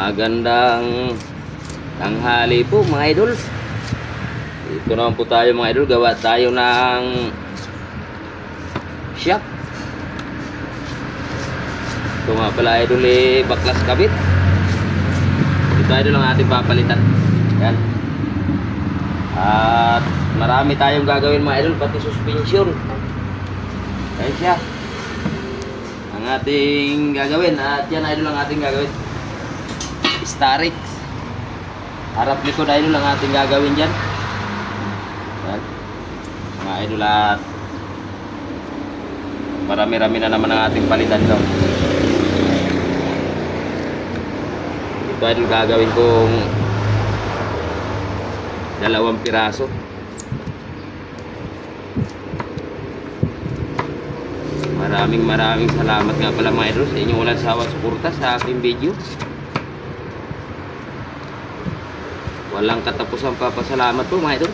Magandang tanghali po mga idol. Ito naman po tayo mga idol, gawa tayo ng shock. Ito nga pala idol baklas kabit. Ito idol ang ating papalitan. Yan. At marami tayong gagawin mga idol, pati suspension. Ayan siya ang ating gagawin. At yan idol ang ating gagawin, Starix. Harap likod idol ang ating gagawin dyan. Yan. Mga idol, at marami-rami na naman ang ating palitan daw. Ito idol gagawin kong 2 piraso. Maraming salamat nga pala mga idol sa inyong walang sawang suporta sa aking video. Walang katapusang papasalamat po mga idol.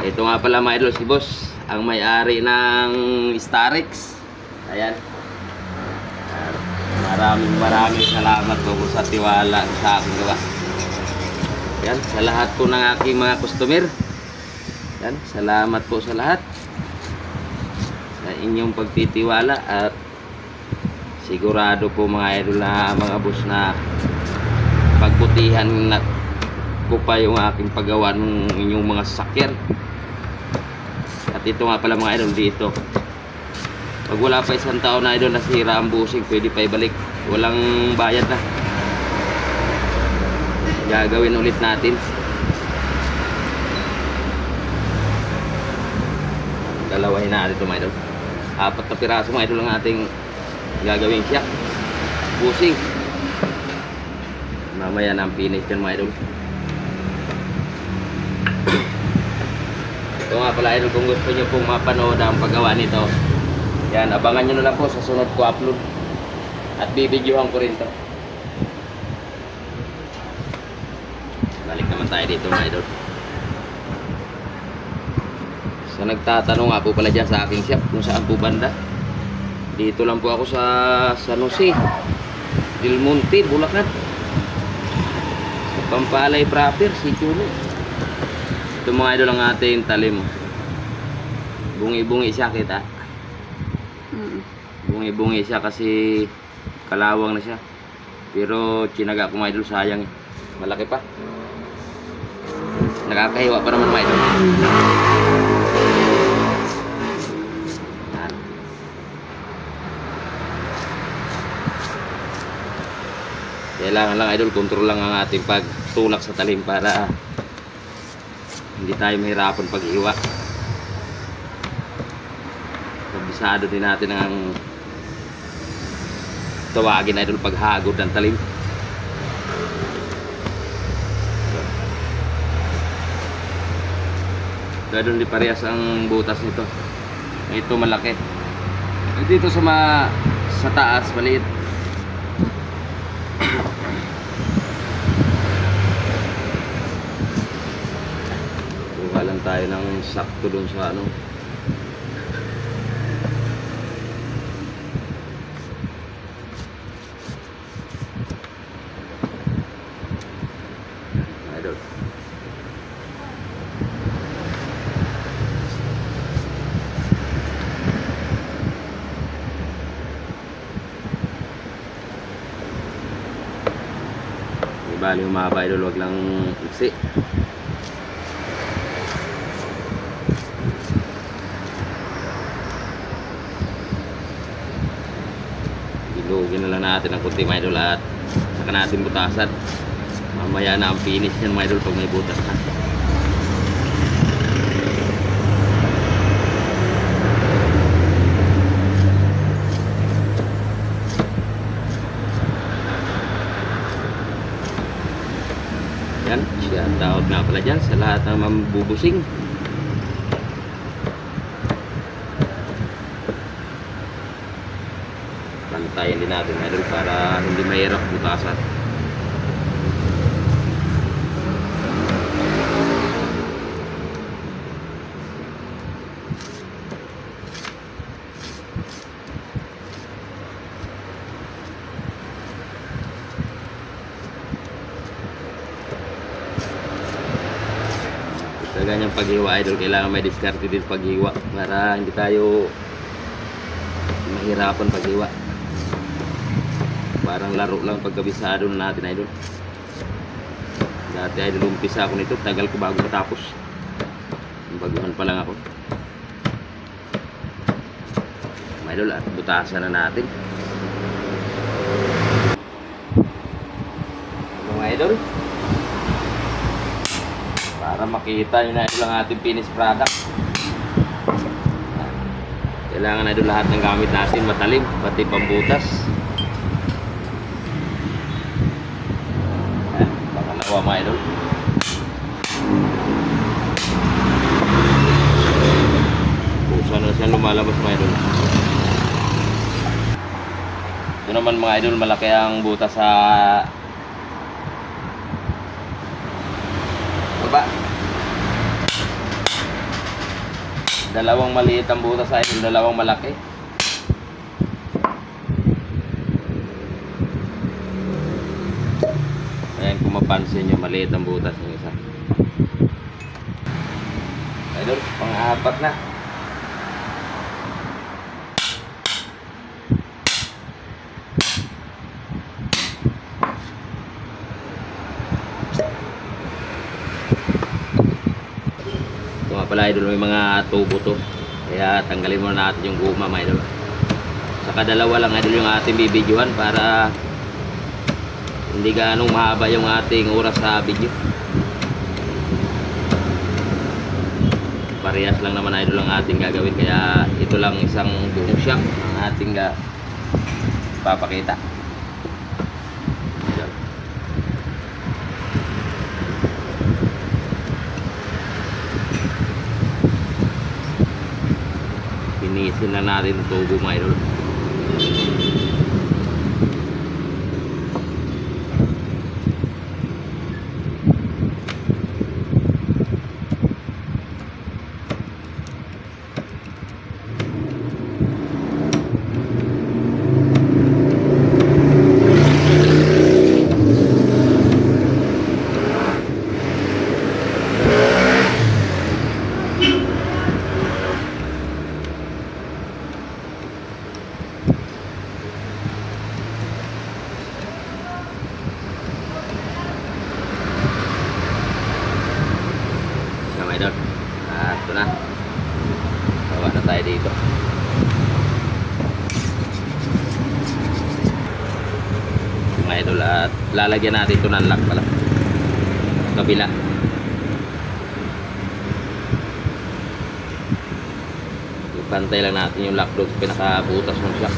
Ito nga pala mga idol, si boss ang may-ari ng Starix. Ayan. Maraming salamat po sa tiwala sa aking gawa. Ayan, sa lahat po ng aking mga customer. Ayan, salamat po sa lahat sa inyong pagtitiwala, at sigurado po mga idol na mga boss na pagputihan na ko pa yung aking paggawa ng inyong mga sasakyan. At ito nga pala mga idol, dito pag wala pa 1 taon na idol nasira ang busing, pwede pa ibalik, walang bayad na. Gagawin ulit natin. Dalawahin na natin ito mga idol. 4 na piraso mga idol ang ating gagawin siya busing. Mamaya na ang finish yan mga idol. Ito nga pala idol, kung gusto nyo pong mapanood ang paggawa nito, yan, abangan nyo na lang po sa sunod ko upload, at bibidyohan ko rin to. Balik naman tayo dito mga idol. So nagtatanong nga po pala dyan sa aking shop kung saan po banda. Dito lang po ako sa San Jose del Monte, Bulacan, sa Pampalay proper, Sitio. Ito mga idol ang ating talim. Bungi-bungi siya, kita. Bungi-bungi siya kasi kalawang na siya. Pero tsinaga ko mga idol, sayang. Malaki pa. Nakakahiwa pa naman mga idol. Kailangan lang idol, control lang ang ating pagtulak sa talim para hindi tayo mahirapan pag-iwa. Kabisado din natin ang tawagin idol paghagod ng talim. Ganoon di parehas ang butas nito. Ito malaki. Dito sa taas maliit. Kuha lang tayo ng sakto dun sa ano. Idol. Bali umaba idol, wag lang iksi. Ilugin na lang natin ang kunti mga idol, at saka natin butasan. Mamaya na ang finish yan mga idol pag may butas na. Yan, siya tawag nga pala dyan sa lahat ng mambubusing. Pantayin din natin idol para hindi mahirap butasan. kanyang paghiwa idol, kailangan may diskarte din paghiwa para hindi tayo mahirapan paghiwa. Parang laro lang pagkabisado natin idol. Dati idol, umpisa ako nito, tagal ko bago matapos. Baguhan pa lang ako. Idol, at butasan na natin mga idol para makita nyo na idol ang ating finished product. Kailangan idol lahat ng gamit natin matalim, pati pambutas. Pangalawa mga idol, pusa na siya lumalabas mga idol. Ito naman mga idol, malaki ang butas sa baba. Dalawang maliit ang butas sa idol, dalawang malaki. Ayan, kung mapansin nyo, maliit ang butas ng isa. Idol, pang-apat na. Pala idol, may mga tubo to, kaya tanggalin muna natin yung guma mga idol. Saka dalawa lang idol yung ating bibidyohan para hindi ganong mahaba yung ating oras sa video. Parehas lang naman idol ang ating gagawin, kaya ito lang isang buong shock ang ating papakita. Inisin na natin ang tubo mga idol. Ito na, bawa na tayo dito. Mga idol, at lalagyan natin ito ng lock pala kabila. Ipantay lang natin yung lock doon sa pinakabutas ng shock.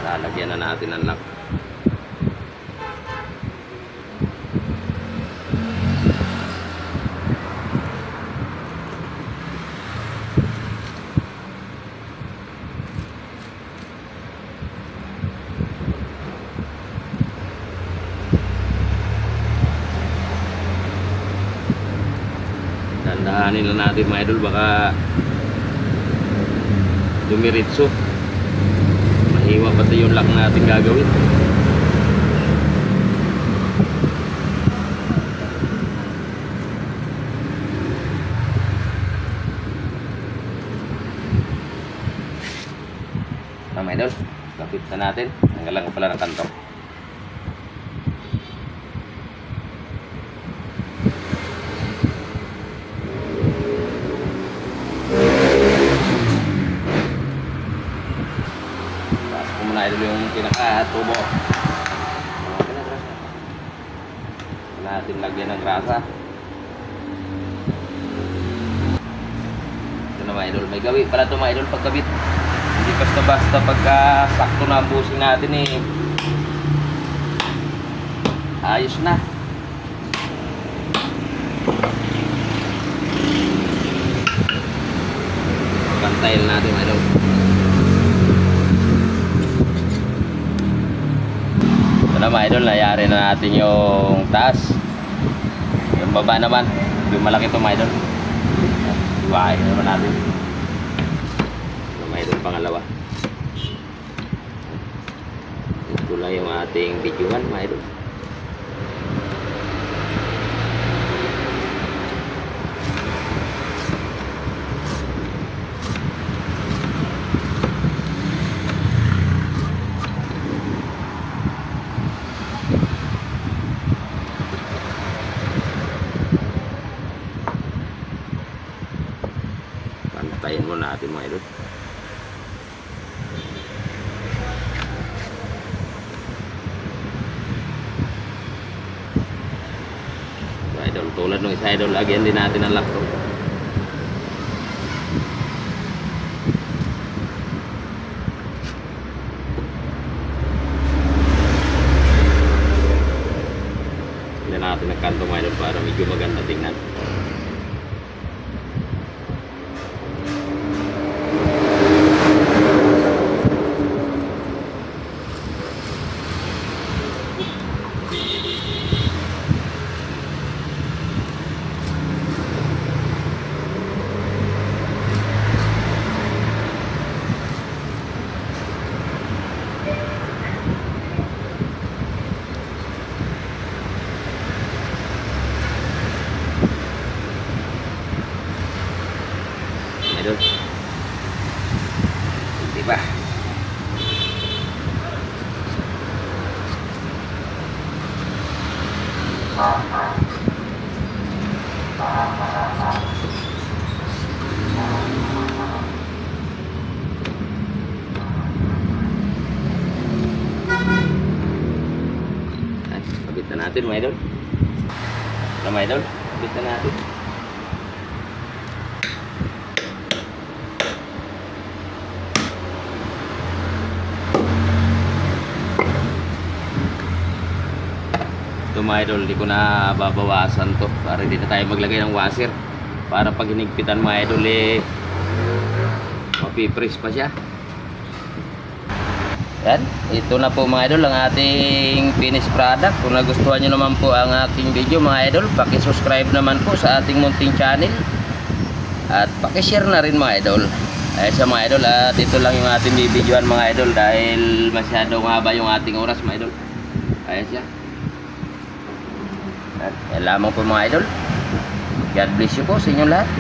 Lalagyan na natin ang lock. Dandahanin lang natin mga idol, baka dumiritso. Iwa pati yung lock natin gagawin. Tama idol, kapit na natin. Tanggalan ko pala ng kanto. Idol yung pinaka-tubo. Natin lagyan ng grasa. Ito na mga idol, may gawi pala ito mga idol pagkabit. Hindi basta-basta pagka sakto na ang busing natin ayos na. style natin mga idol. Ito na mga idol, nayari na natin yung taas. Yung baba naman, yung malaki ito mga idol. Iwain naman natin. Ito mga idol, pangalawa. Ito lang yung ating videohan mga idol. Pantayin mo natin mga idol. So, idol, tulad ng isa idol, lagyan din natin ang laptop. Tignan natin ang kanto mga idol para medyo maganda tingnan. Idol, diba? Ay, kabit na natin mga idol. Ito mga idol, kabit na natin. Ito mga idol, hindi ko na babawasan to para hindi na tayo maglagay ng washer, para pag hinigpitan mga idol mapipress pa siya. Yan, ito na po mga idol ang ating finished product. Kung nagustuhan nyo naman po ang aking video mga idol, paki-subscribe naman po sa ating munting channel at paki-share na rin mga idol. Ay sa mga idol, at ito lang yung ating bibidyoan mga idol dahil masyadong haba yung ating oras mga idol. Ayan siya. At yan lamang po mga idol. God bless you po sa inyong lahat.